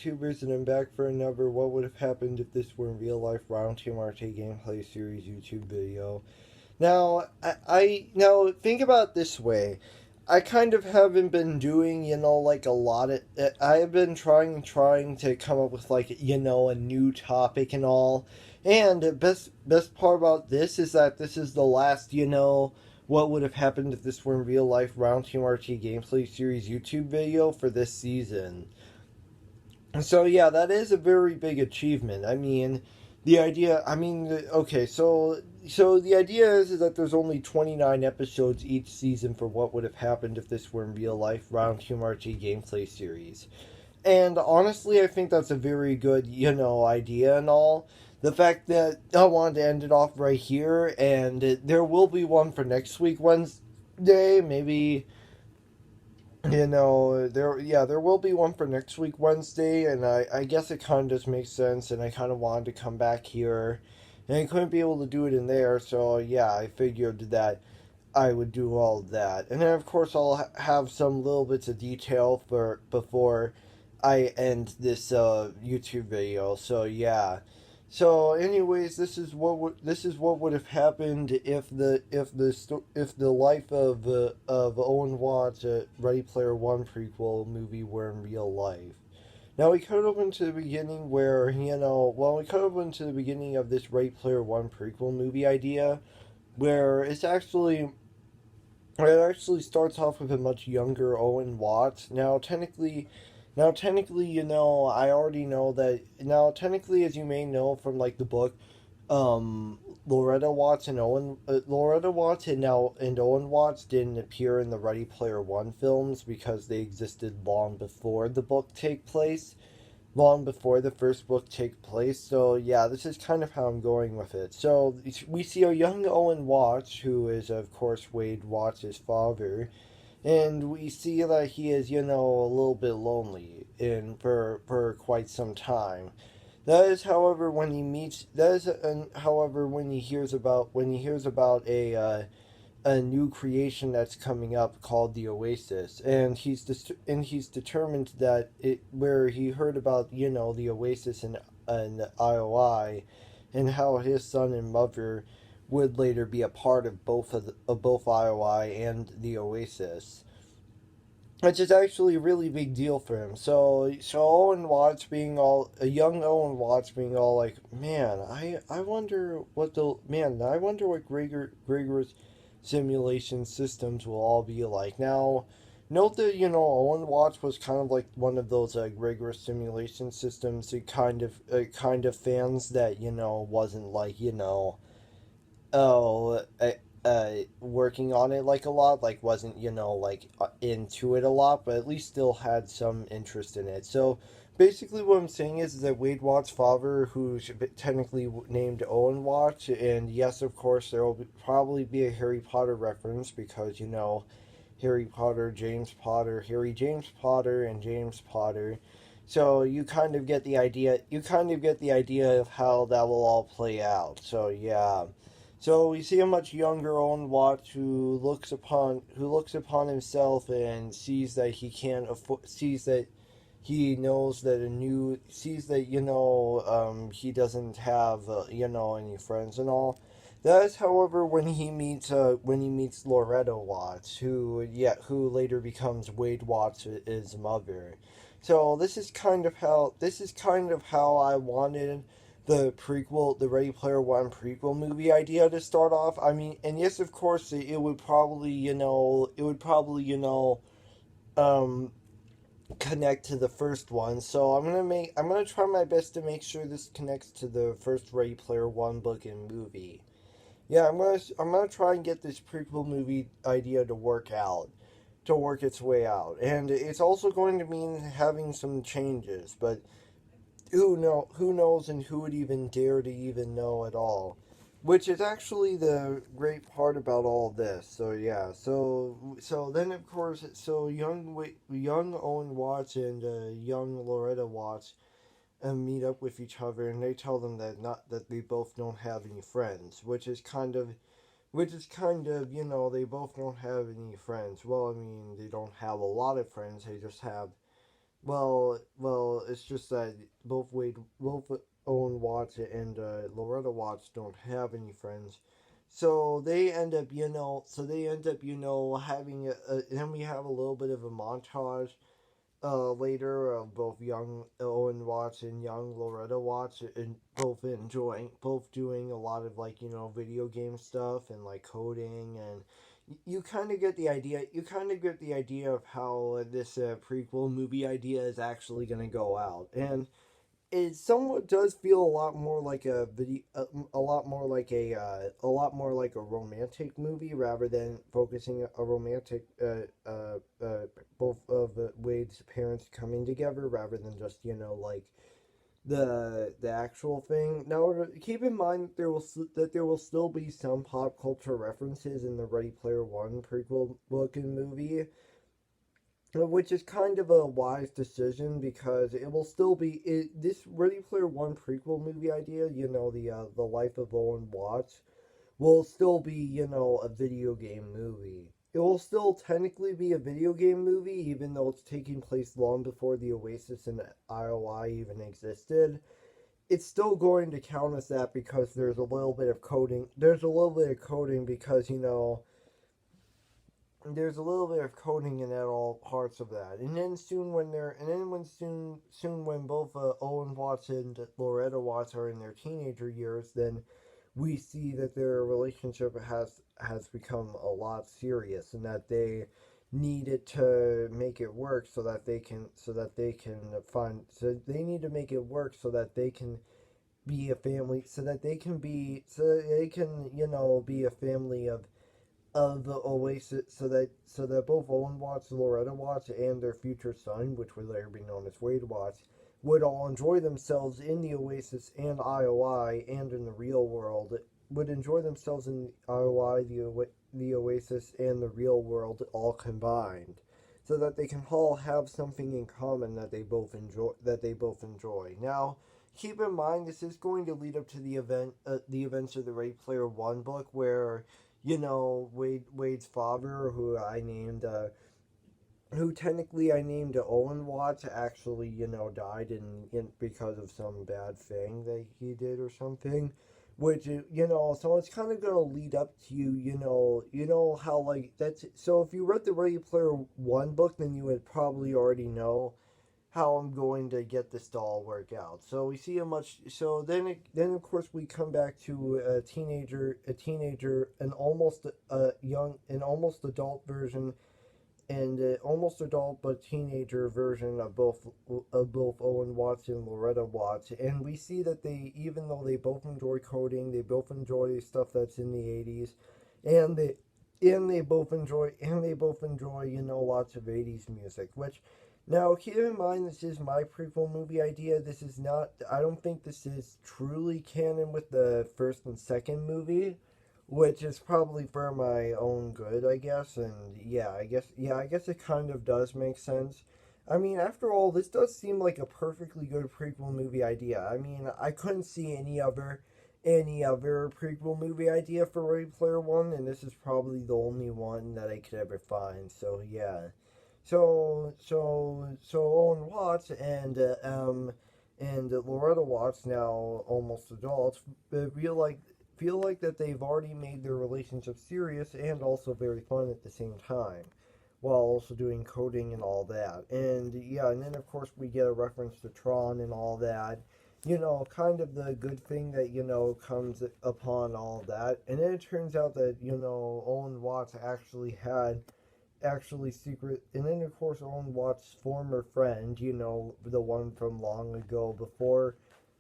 YouTubers, and I'm back for another What Would Have Happened If This Were in Real Life RhinoTMRTGamePlay series YouTube video. Now, now think about it this way. I kind of haven't been doing, like a lot of. I have been trying to come up with like, a new topic and all. And the best part about this is that this is the last, what would have happened if this were in real life Round Team RT Gameplay series YouTube video for this season. So yeah, that is a very big achievement. I mean, the idea. I mean, okay, so the idea is that there's only 29 episodes each season for what would have happened if this were in real life Round Team RT Gameplay series. And honestly, I think that's a very good, idea and all. The fact that I wanted to end it off right here, and there will be one for next week Wednesday, maybe, there will be one for next week Wednesday, and I guess it kind of just makes sense, and I kind of wanted to come back here, and I couldn't be able to do it in there, so yeah, I figured that I would do all of that. And then, of course, I'll have some little bits of detail for before I end this YouTube video. So yeah. So, anyways, this is what would have happened if the life of Owen Watts Ready Player One prequel movie were in real life. Now we cut open to the beginning where we cut open to the beginning of this Ready Player One prequel movie idea, where it actually starts off with a much younger Owen Watts. Now technically, I already know that. Now, technically, as you may know from like the book, Loretta Watts and Owen Watts didn't appear in the Ready Player One films because they existed long before the first book take place. So yeah, this is kind of how I'm going with it. So we see a young Owen Watts, who is of course Wade Watts' father, and we see that he is, a little bit lonely for quite some time. That is, however, when he hears about a new creation that's coming up called the Oasis, and he's determined that where he heard about the Oasis in IOI, and how his son and mother would later be a part of both IOI and the Oasis, which is actually a really big deal for him. So a young Owen Watts being all like, man, I wonder what Gregor's simulation systems will all be like. Now, note that Owen Watts was kind of like one of those rigorous simulation systems. Kind of fans that wasn't like oh working on it like a lot, like wasn't into it a lot, but at least still had some interest in it. So basically what I'm saying is that Wade Watts' father, who's technically named Owen Watts, and yes, of course, there will probably be a Harry Potter reference because, Harry Potter, Harry James Potter, and James Potter. So you kind of get the idea. Of how that will all play out. So yeah. So we see a much younger Owen Watts who looks upon himself and sees that he can't afford, sees that he knows that he doesn't have any friends and all. That is, however, when he meets Loretta Watts, who later becomes Wade Watts' mother. So this is kind of how I wanted the Ready Player One prequel movie idea to start off. I mean, and yes, of course, it would probably um connect to the first one. So I'm gonna try my best to make sure this connects to the first Ready Player One book and movie. Yeah, I'm gonna try and get this prequel movie idea to work its way out, and it's also going to mean having some changes, but who knows, and who would even dare to even know at all, which is actually the great part about all this. So yeah, so then of course, so young Owen Watts and young Loretta Watts meet up with each other, and they tell them that they both don't have any friends, they both don't have any friends. Well, I mean, they don't have a lot of friends. It's just that both Owen Watts and Loretta Watts don't have any friends, so they end up, having then we have a little bit of a montage later of both young Owen Watts and young Loretta Watts, and both doing a lot of like video game stuff and like coding, and you kind of get the idea. You kind of get the idea of how this prequel movie idea is actually going to go out, and it somewhat does feel a lot more like a video, a lot more like a romantic movie rather than focusing a romantic, both of Wade's parents coming together rather than just like the actual thing. Now, keep in mind that there will still be some pop culture references in the Ready Player One prequel book and movie, which is kind of a wise decision because it will still be this Ready Player One prequel movie idea. The life of Owen Watts will still be a video game movie. It will still technically be a video game movie, even though it's taking place long before the Oasis and IOI even existed. It's still going to count as that because there's a little bit of coding. There's a little bit of coding because there's a little bit of coding in all parts of that, and then when both Owen Watts and Loretta Watts are in their teenager years, then we see that their relationship has become a lot serious, and that they needed to make it work so they need to make it work so that they can be a family, so that they can be a family of the Oasis, so that both Owen Watts, Loretta Watts, and their future son, which would later be known as Wade Watts, would all enjoy themselves in the Oasis and IOI, and in the real world. Would enjoy themselves in IOI, the Oasis, and the real world all combined, so that they can all have something in common that they both enjoy. Now, keep in mind this is going to lead up to the events of the Ready Player One book, where Wade's father, who technically I named Owen Watts, actually, died in because of some bad thing that he did or something. Which, so it's kind of going to lead up to how, like, so if you read the Ready Player One book, then you would probably already know how I'm going to get this to all work out. So we see then of course we come back to an almost adult version, and an almost adult but teenager version of both Owen Watts and Loretta Watts, and we see that even though they both enjoy coding, they both enjoy stuff that's in the 80s, and they both enjoy lots of 80s music, which, now, keep in mind, this is my prequel movie idea. This is not, I don't think this is truly canon with the first and second movie, which is probably for my own good, I guess. And I guess it kind of does make sense. I mean, after all, this does seem like a perfectly good prequel movie idea. I mean, I couldn't see any other prequel movie idea for Ready Player One, and this is probably the only one that I could ever find. So yeah. So Owen Watts and Loretta Watts, now almost adults, feel like that they've already made their relationship serious and also very fun at the same time, while also doing coding and all that. And and then of course we get a reference to Tron and all that. Kind of the good thing that comes upon all that. And then it turns out that Owen Watts actually secret, and then of course Owen Watts' former friend, the one from long ago before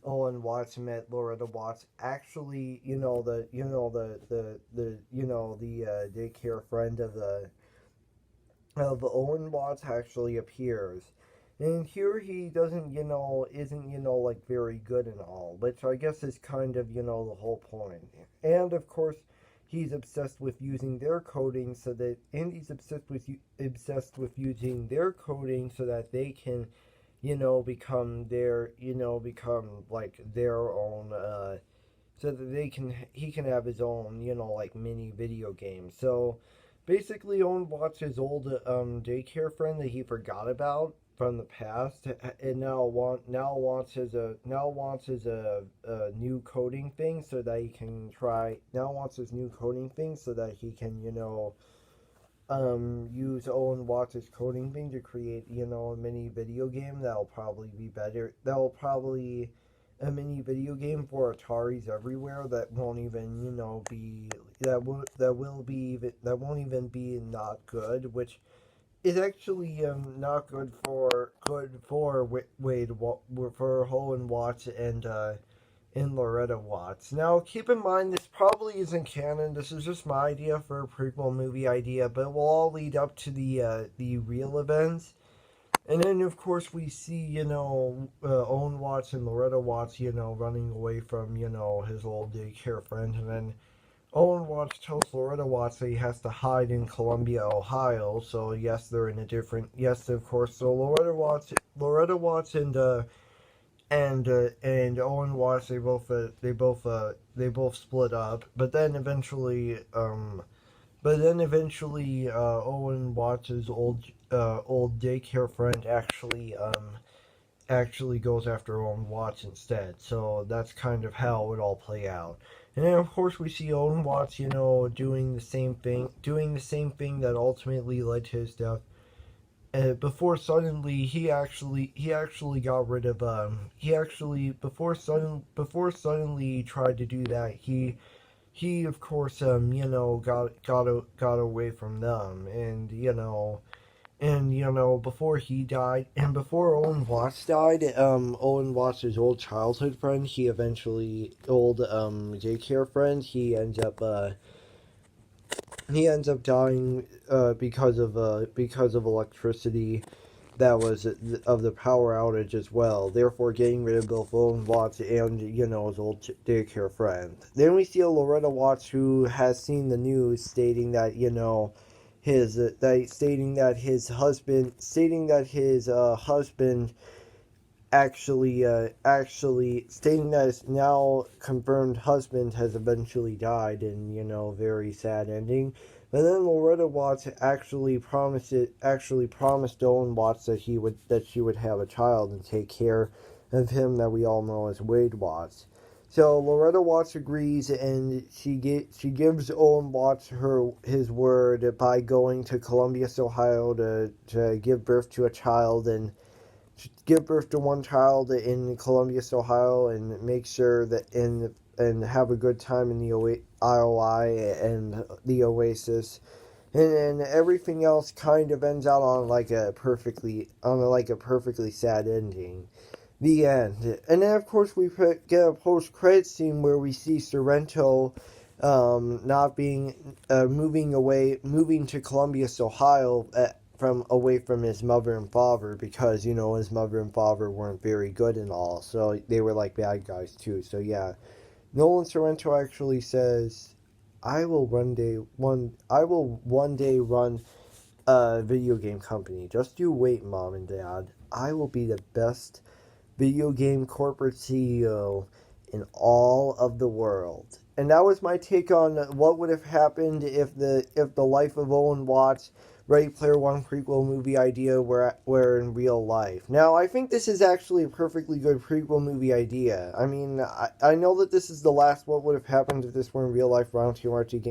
Owen Watts met Loretta Watts, actually, the daycare friend of Owen Watts actually appears. And here he isn't, like very good and all, which I guess is kind of, the whole point. And of course, he's obsessed with using their coding he's obsessed with using their coding so that they can, become like their own, so that he can have his own, like mini video game. So basically, Owen Watts' old daycare friend that he forgot about from the past, and now wants his new coding thing so that he can try. Now wants his new coding thing so that he can use Owen Watts' coding thing to create a mini video game that'll probably be better. That'll probably a mini video game for Ataris everywhere that won't even be that won't even be not good, which is actually not good for Wade for Owen Watts and Loretta Watts. Now, keep in mind, this probably isn't canon. This is just my idea for a prequel movie idea, but it will all lead up to the real events. And then, of course, we see, Owen Watts and Loretta Watts, running away from, his old daycare friend. And then Owen Watts tells Loretta Watts that he has to hide in Columbia, Ohio. So, yes, they're in a different, yes, of course. So, Loretta Watts and Owen Watts, they both split up, but then eventually Owen Watts's old daycare friend actually goes after Owen Watts instead. So that's kind of how it would all play out. And then of course we see Owen Watts, doing the same thing that ultimately led to his death. Before suddenly he actually got rid of before suddenly he tried to do that, he of course got away from them. And before he died, and before Owen Watts died, Owen Watts' old childhood friend, old daycare friend, he ends up dying because of electricity that was of the power outage as well, therefore getting rid of both Owen Watts and his old daycare friend. Then we see a Loretta Watts who has seen the news stating that husband actually stating that his now confirmed husband has eventually died in very sad ending. But then Loretta Watts actually promised Owen Watts that she would have a child and take care of him, that we all know as Wade Watts. So Loretta Watts agrees, and she gives Owen Watts his word by going to Columbus, Ohio to give birth to a child, and give birth to one child in Columbus, Ohio, and make sure that and have a good time in the IOI and the Oasis. And then everything else kind of ends out on a perfectly sad ending. The end. And then of course we get a post-credit scene where we see Sorrento not being moving to Columbus, Ohio, away from his mother and father, because his mother and father weren't very good and all, so they were like bad guys too. So yeah, Nolan Sorrento actually says, I will one day run a video game company. Just you wait, Mom and Dad. I will be the best video game corporate CEO in all of the world. And that was my take on what would have happened if the life of Owen Watts Ready Player One prequel movie idea were in real life. Now, I think this is actually a perfectly good prequel movie idea. I mean, I know that this is the last what would have happened if this were in real life RhinoTMRTGameplay